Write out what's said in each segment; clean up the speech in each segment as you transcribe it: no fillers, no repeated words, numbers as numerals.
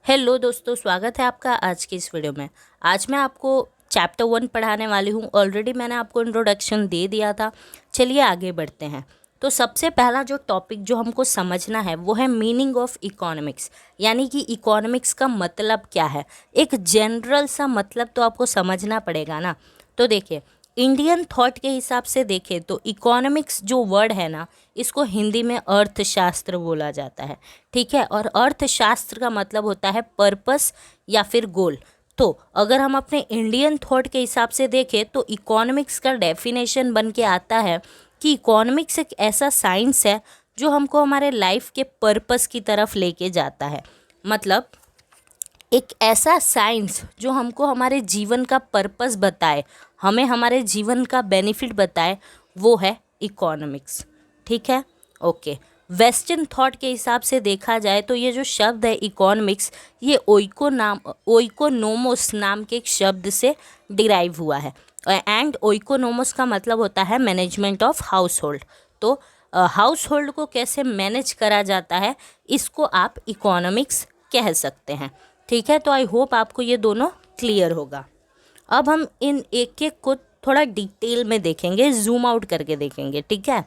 Hello दोस्तों, स्वागत है आपका आज की इस वीडियो में। आज मैं आपको चैप्टर 1 पढ़ाने वाली हूँ। ऑलरेडी मैंने आपको इंट्रोडक्शन दे दिया था। चलिए आगे बढ़ते हैं। तो सबसे पहला जो टॉपिक जो हमको समझना है वो है मीनिंग ऑफ इकोनॉमिक्स, यानी कि इकोनॉमिक्स का मतलब क्या है। एक जनरल सा मतलब तो आपको समझना पड़ेगा ना। तो देखिए, इंडियन थॉट के हिसाब से देखें तो इकोनॉमिक्स जो वर्ड है ना, इसको हिंदी में अर्थशास्त्र बोला जाता है। ठीक है, और अर्थशास्त्र का मतलब होता है पर्पस या फिर गोल। तो अगर हम अपने इंडियन थॉट के हिसाब से देखें तो इकोनॉमिक्स का डेफिनेशन बन के आता है कि इकोनॉमिक्स एक ऐसा साइंस है जो हमको हमारे लाइफ के पर्पस की तरफ लेके जाता है। मतलब एक ऐसा साइंस जो हमको हमारे जीवन का पर्पस बताए, हमें हमारे जीवन का बेनिफिट बताए, वो है इकोनॉमिक्स। ठीक है, ओके। वेस्टर्न थॉट के हिसाब से देखा जाए तो ये जो शब्द है इकोनॉमिक्स, ये ओइकोनोमोस नाम के एक शब्द से डिराइव हुआ है। एंड ओइकोनोमोस का मतलब होता है मैनेजमेंट ऑफ हाउस होल्ड। तो हाउस होल्ड को कैसे मैनेज करा जाता है, इसको आप इकोनॉमिक्स कह सकते हैं। ठीक है, तो आई होप आपको ये दोनों क्लियर होगा। अब हम इन एक एक को थोड़ा डिटेल में देखेंगे, जूम आउट करके देखेंगे। ठीक है,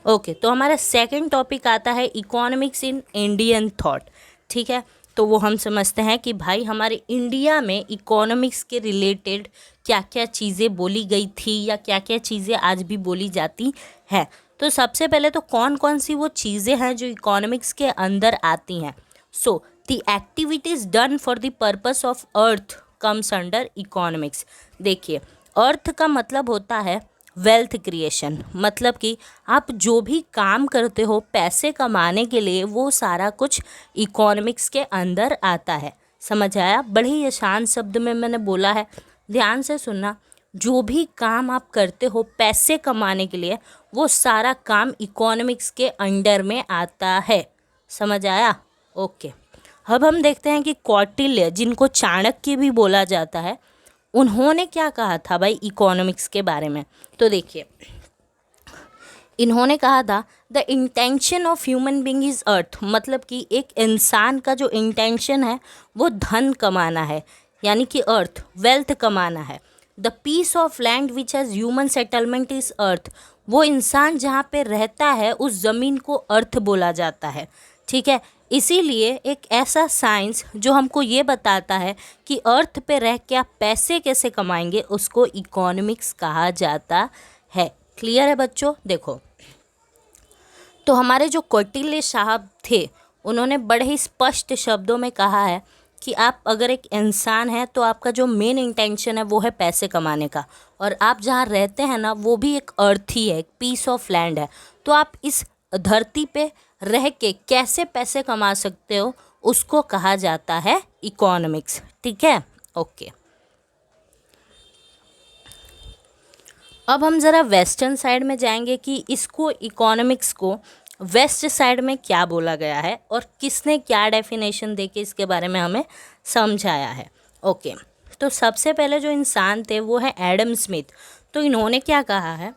ओके। तो हमारा सेकंड टॉपिक आता है इकोनॉमिक्स इन इंडियन थॉट। ठीक है, तो वो हम समझते हैं कि भाई हमारे इंडिया में इकोनॉमिक्स के रिलेटेड क्या क्या चीज़ें बोली गई थी या क्या क्या चीज़ें आज भी बोली जाती हैं। तो सबसे पहले तो कौन कौन सी वो चीज़ें हैं जो इकोनॉमिक्स के अंदर आती हैं। So the activities done for the purpose of earth comes under economics. देखिए, अर्थ का मतलब होता है वेल्थ क्रिएशन, मतलब कि आप जो भी काम करते हो पैसे कमाने के लिए, वो सारा कुछ इकोनॉमिक्स के अंदर आता है। समझ आया? बड़े ही आसान शब्द में मैंने बोला है, ध्यान से सुनना। जो भी काम आप करते हो पैसे कमाने के लिए, वो सारा काम इकोनॉमिक्स के अंडर में आता है। समझ आया? ओके। अब हम देखते हैं कि कौटिल्य, जिनको चाणक्य भी बोला जाता है, उन्होंने क्या कहा था भाई इकोनॉमिक्स के बारे में। तो देखिए, इन्होंने कहा था the intention of human being is artha, मतलब कि एक इंसान का जो इंटेंशन है वो धन कमाना है, यानी कि अर्थ, वेल्थ कमाना है। The piece of land which has human settlement is artha, वो इंसान जहाँ पे रहता है उस ज़मीन को अर्थ बोला जाता है। ठीक है, इसीलिए एक ऐसा साइंस जो हमको ये बताता है कि अर्थ पे रह के आप पैसे कैसे कमाएंगे, उसको इकोनॉमिक्स कहा जाता है। क्लियर है बच्चों? देखो, तो हमारे जो कौटिल्य साहब थे, उन्होंने बड़े ही स्पष्ट शब्दों में कहा है कि आप अगर एक इंसान है तो आपका जो मेन इंटेंशन है वो है पैसे कमाने का, और आप जहाँ रहते हैं ना वो भी एक अर्थ ही है, एक पीस ऑफ लैंड है। तो आप इस धरती पे रह के कैसे पैसे कमा सकते हो, उसको कहा जाता है इकोनॉमिक्स। ठीक है, ओके। अब हम ज़रा वेस्टर्न साइड में जाएंगे कि इसको इकोनॉमिक्स को वेस्ट साइड में क्या बोला गया है और किसने क्या डेफिनेशन देके इसके बारे में हमें समझाया है। ओके, तो सबसे पहले जो इंसान थे वो है एडम स्मिथ। तो इन्होंने क्या कहा है,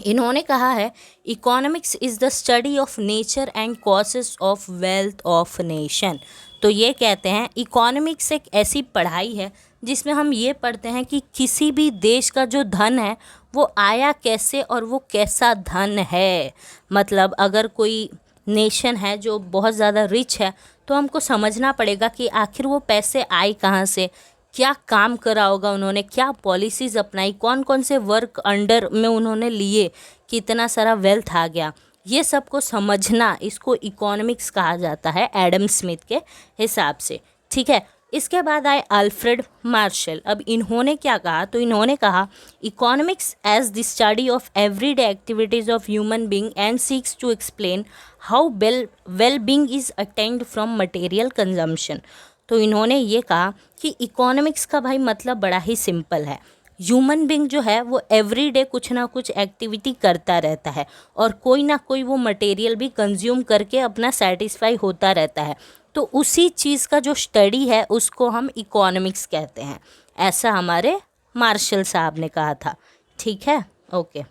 इन्होंने कहा है economics is the study of nature and causes of wealth of nation. तो ये कहते हैं इकोनॉमिक्स एक ऐसी पढ़ाई है जिसमें हम ये पढ़ते हैं कि किसी भी देश का जो धन है वो आया कैसे और वो कैसा धन है। मतलब अगर कोई नेशन है जो बहुत ज़्यादा रिच है तो हमको समझना पड़ेगा कि आखिर वो पैसे आए कहाँ से, क्या काम करा होगा उन्होंने, क्या पॉलिसीज़ अपनाई, कौन कौन से वर्क अंडर में उन्होंने लिए, कितना सारा वेल्थ आ गया। ये सब को समझना, इसको इकोनॉमिक्स कहा जाता है एडम स्मिथ के हिसाब से। ठीक है, इसके बाद आए अल्फ्रेड मार्शल। अब इन्होंने क्या कहा, तो इन्होंने कहा economics as the study of everyday activities of human being and seeks to explain how well being is attained from material consumption. तो इन्होंने ये कहा कि इकोनॉमिक्स का भाई मतलब बड़ा ही सिंपल है। ह्यूमन बीइंग जो है वो एवरीडे कुछ ना कुछ एक्टिविटी करता रहता है और कोई ना कोई वो मटेरियल भी कंज्यूम करके अपना सेटिस्फाई होता रहता है। तो उसी चीज़ का जो स्टडी है उसको हम इकोनॉमिक्स कहते हैं, ऐसा हमारे मार्शल साहब ने कहा था। ठीक है, ओके।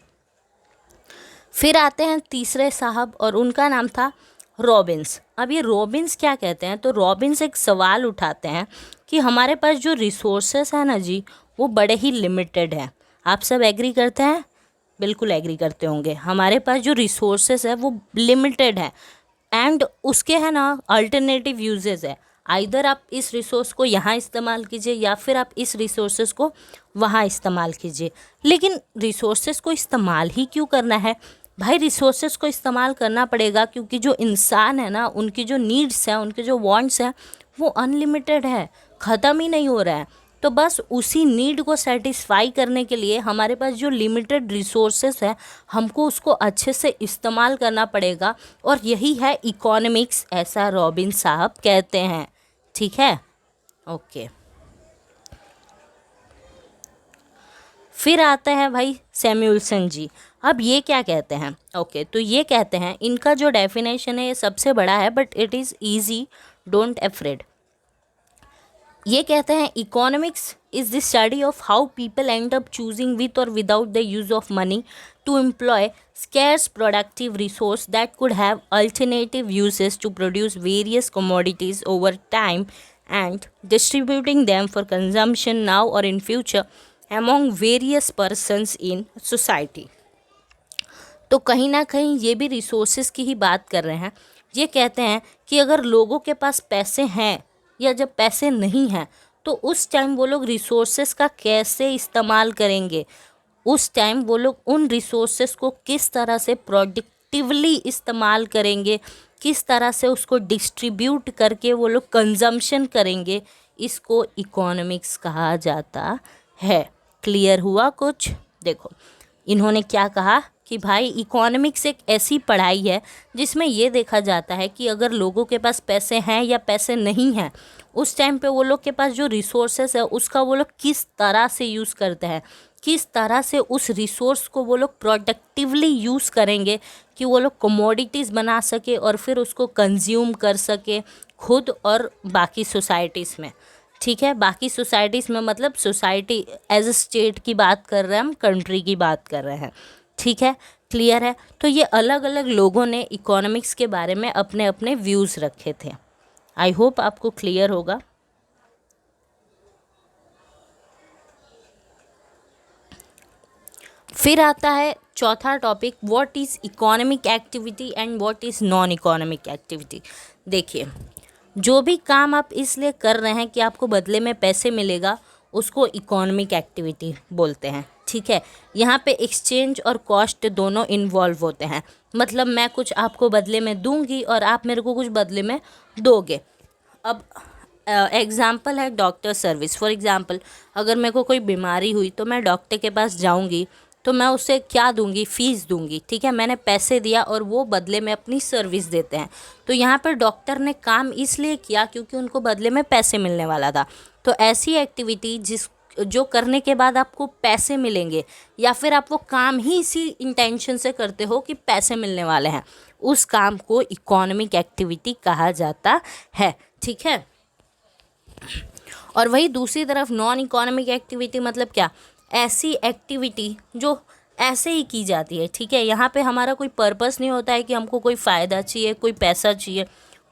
फिर आते हैं तीसरे साहब और उनका नाम था रॉबिन्स। अब ये रॉबिन्स क्या कहते हैं, तो रॉबिन्स एक सवाल उठाते हैं कि हमारे पास जो रिसोर्सेस है ना जी, वो बड़े ही लिमिटेड हैं। आप सब एग्री करते हैं? बिल्कुल एग्री करते होंगे। हमारे पास जो रिसोर्सेस है वो लिमिटेड है एंड उसके है ना अल्टरनेटिव यूजेस है। आइदर आप इस रिसोर्स को यहाँ इस्तेमाल कीजिए या फिर आप इस रिसोर्सेस को वहाँ इस्तेमाल कीजिए। लेकिन रिसोर्सेस को इस्तेमाल ही क्यों करना है भाई? रिसोर्सेस को इस्तेमाल करना पड़ेगा क्योंकि जो इंसान है ना, उनकी जो नीड्स हैं, उनके जो वांट्स हैं, वो अनलिमिटेड है, ख़त्म ही नहीं हो रहा है। तो बस उसी नीड को सेटिस्फाई करने के लिए हमारे पास जो लिमिटेड रिसोर्सेस है, हमको उसको अच्छे से इस्तेमाल करना पड़ेगा, और यही है इकोनॉमिक्स, ऐसा रॉबिन साहब कहते हैं। ठीक है, ओके। फिर आता है भाई सैमुअल्सन जी। अब ये क्या कहते हैं? ओके, तो ये कहते हैं, इनका जो डेफिनेशन है ये सबसे बड़ा है but it is easy, don't afraid. ये कहते हैं economics is the study of how people end up choosing with or without the use of money to employ scarce productive resource that could have alternative uses to produce various commodities over time and distributing them for consumption now or in future among various persons in society। तो कहीं ना कहीं ये भी resources की ही बात कर रहे हैं। ये कहते हैं कि अगर लोगों के पास पैसे हैं या जब पैसे नहीं हैं तो उस टाइम वो लोग रिसोर्सेज का कैसे इस्तेमाल करेंगे, उस टाइम वो लोग उन रिसोर्सेज को किस तरह से प्रोडक्टिवली इस्तेमाल करेंगे, किस तरह से उसको डिस्ट्रीब्यूट करके वो लोग कंजम्पशन करेंगे, इसको इकोनॉमिक्स कहा जाता है। क्लियर हुआ कुछ? देखो इन्होंने क्या कहा कि भाई इकोनॉमिक्स एक ऐसी पढ़ाई है जिसमें ये देखा जाता है कि अगर लोगों के पास पैसे हैं या पैसे नहीं हैं, उस टाइम पे वो लोग के पास जो रिसोर्सेस है उसका वो लोग किस तरह से यूज़ करते हैं, किस तरह से उस रिसोर्स को वो लोग प्रोडक्टिवली यूज़ करेंगे कि वो लोग कमोडिटीज़ बना सके और फिर उसको कंज्यूम कर सके खुद और बाकी सोसाइटीज़ में। ठीक है, बाकी सोसाइटीज़ में मतलब सोसाइटी एज अ स्टेट की बात कर रहे हैं हम, कंट्री की बात कर रहे हैं। ठीक है, क्लियर है? तो ये अलग अलग लोगों ने इकोनॉमिक्स के बारे में अपने अपने व्यूज़ रखे थे। आई होप आपको क्लियर होगा। फिर आता है चौथा topic, what is economic activity and what is non economic activity. देखिए, जो भी काम आप इसलिए कर रहे हैं कि आपको बदले में पैसे मिलेगा, उसको इकोनॉमिक एक्टिविटी बोलते हैं। ठीक है, यहाँ पे एक्सचेंज और कॉस्ट दोनों इन्वॉल्व होते हैं। मतलब मैं कुछ आपको बदले में दूंगी और आप मेरे को कुछ बदले में दोगे। अब एग्ज़ाम्पल है डॉक्टर सर्विस। फॉर एग्ज़ाम्पल, अगर मेरे को कोई बीमारी हुई तो मैं डॉक्टर के पास जाऊंगी तो मैं उससे क्या दूंगी? फ़ीस दूंगी। ठीक है, मैंने पैसे दिया और वो बदले में अपनी सर्विस देते हैं। तो यहाँ पर डॉक्टर ने काम इसलिए किया क्योंकि उनको बदले में पैसे मिलने वाला था। तो ऐसी एक्टिविटी जो करने के बाद आपको पैसे मिलेंगे या फिर आप वो काम ही इसी इंटेंशन से करते हो कि पैसे मिलने वाले हैं, उस काम को इकोनॉमिक एक्टिविटी कहा जाता है। ठीक है, और वही दूसरी तरफ नॉन इकोनॉमिक एक्टिविटी मतलब क्या? ऐसी एक्टिविटी जो ऐसे ही की जाती है। ठीक है, यहाँ पे हमारा कोई पर्पस नहीं होता है कि हमको कोई फ़ायदा चाहिए, कोई पैसा चाहिए,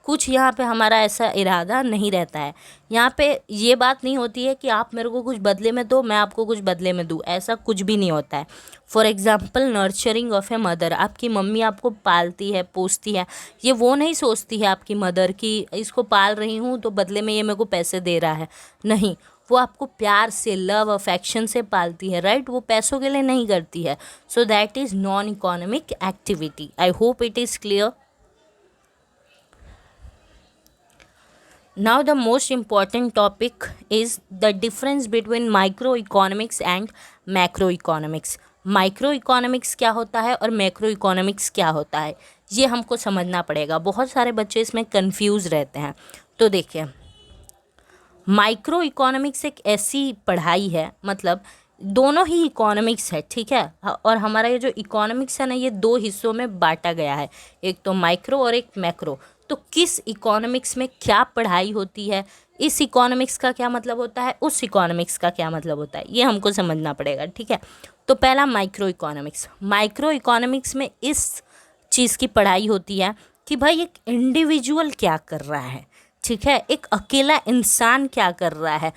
कुछ यहाँ पे हमारा ऐसा इरादा नहीं रहता है। यहाँ पे ये बात नहीं होती है कि आप मेरे को कुछ बदले में दो, मैं आपको कुछ बदले में दूँ, ऐसा कुछ भी नहीं होता है। For example, nurturing of a mother, आपकी मम्मी आपको पालती है, पोसती है, ये वो नहीं सोचती है आपकी मदर कि इसको पाल रही हूँ तो बदले में ये मेरे को पैसे दे रहा है। नहीं, वो आपको प्यार से, लव अफेक्शन से पालती है, राइट? वो पैसों के लिए नहीं करती है। So that is non economic activity. I hope it is clear. Now the most important topic is the difference between microeconomics and macroeconomics। Microeconomics क्या होता है और मैक्रोइकोनॉमिक्स क्या होता है, ये हमको समझना पड़ेगा। बहुत सारे बच्चे इसमें कंफ्यूज रहते हैं। तो देखिए, माइक्रोइकोनॉमिक्स एक ऐसी पढ़ाई है, मतलब दोनों ही इकोनॉमिक्स है। ठीक है, और हमारा ये जो इकोनॉमिक्स है ना, ये दो हिस्सों में बांटा गया है, एक तो माइक्रो और एक मैक्रो। तो किस इकोनॉमिक्स में क्या पढ़ाई होती है, इस इकोनॉमिक्स का क्या मतलब होता है, उस इकोनॉमिक्स का क्या मतलब होता है, ये हमको समझना पड़ेगा। ठीक है, तो पहला माइक्रो इकोनॉमिक्स। माइक्रो इकोनॉमिक्स में इस चीज़ की पढ़ाई होती है कि भाई एक इंडिविजुअल क्या कर रहा है, ठीक है, एक अकेला इंसान क्या कर रहा है,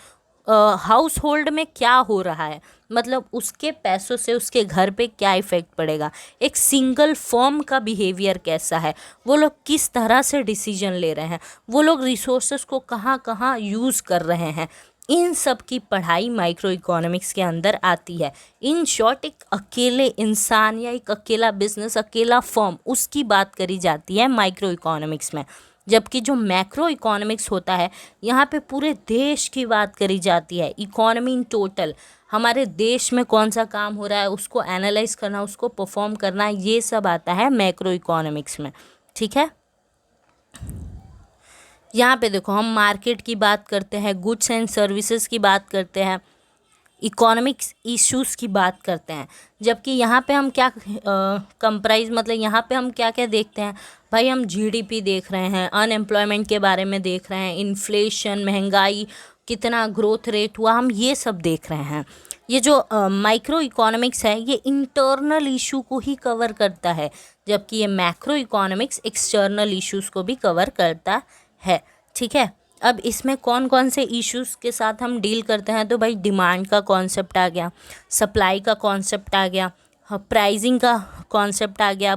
हाउस होल्ड में क्या हो रहा है, मतलब उसके पैसों से उसके घर पे क्या इफ़ेक्ट पड़ेगा, एक सिंगल फर्म का बिहेवियर कैसा है, वो लोग किस तरह से डिसीजन ले रहे हैं, वो लोग रिसोर्सेस को कहाँ कहाँ यूज़ कर रहे हैं, इन सब की पढ़ाई माइक्रो इकोनॉमिक्स के अंदर आती है। इन शॉर्ट एक अकेले इंसान या एक अकेला बिजनेस, अकेला फर्म, उसकी बात करी जाती है माइक्रो इकोनॉमिक्स में। जबकि जो मैक्रो इकोनॉमिक्स होता है, यहाँ पे पूरे देश की बात करी जाती है, इकोनॉमी इन टोटल, हमारे देश में कौन सा काम हो रहा है उसको एनालाइज करना, उसको परफॉर्म करना, ये सब आता है मैक्रो इकोनॉमिक्स में, ठीक है। यहाँ पे देखो हम मार्केट की बात करते हैं, गुड्स एंड सर्विसेज की बात करते हैं, इकोनॉमिक्स इश्यूज़ की बात करते हैं। जबकि यहाँ पे हम क्या कंप्राइज, मतलब यहाँ पे हम क्या क्या देखते हैं भाई, हम जीडीपी देख रहे हैं, अनएम्प्लॉयमेंट के बारे में देख रहे हैं, इन्फ्लेशन, महंगाई, कितना ग्रोथ रेट हुआ, हम ये सब देख रहे हैं। ये जो माइक्रो इकोनॉमिक्स है ये इंटरनल इशू को ही कवर करता है, जबकि ये मैक्रो इकोनॉमिक्स एक्सटर्नल इश्यूज़ को भी कवर करता है, ठीक है। अब इसमें कौन कौन से इश्यूज़ के साथ हम डील करते हैं, तो भाई डिमांड का कॉन्सेप्ट आ गया, सप्लाई का कॉन्सेप्ट आ गया, प्राइसिंग का कॉन्सेप्ट आ गया,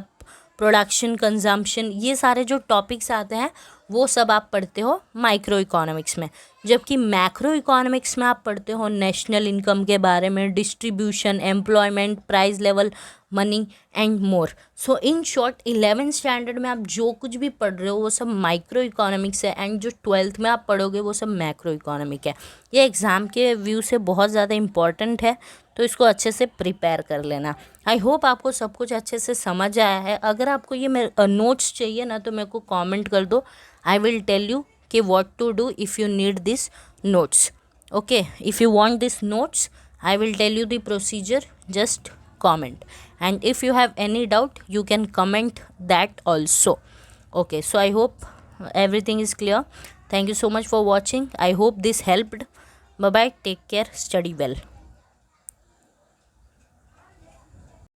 प्रोडक्शन, कंजम्पशन, ये सारे जो टॉपिक्स आते हैं वो सब आप पढ़ते हो माइक्रो इकोनॉमिक्स में। जबकि मैक्रो इकोनॉमिक्स में आप पढ़ते हो नेशनल इनकम के बारे में, distribution, employment, price level, money and more. So in short 11th standard में आप जो कुछ भी पढ़ रहे हो वो सब माइक्रो इकोनॉमिक्स है, एंड जो 12th में आप पढ़ोगे वो सब मैक्रो इकोनॉमिक है। ये एग्ज़ाम के व्यू से बहुत ज़्यादा इम्पॉर्टेंट है, तो इसको अच्छे से प्रिपेयर कर लेना। आई होप आपको सब कुछ अच्छे से समझ आया है। अगर आपको ये मेरे नोट्स चाहिए ना तो मेरे को कमेंट कर दो, आई विल टेल यू कि what to do if you need this notes. Okay, if you want this notes I will tell you the procedure, just comment, and if you have any doubt you can comment that also. Okay, so I hope everything is clear. Thank you so much for watching. I hope this helped. Bye bye, take care, study well.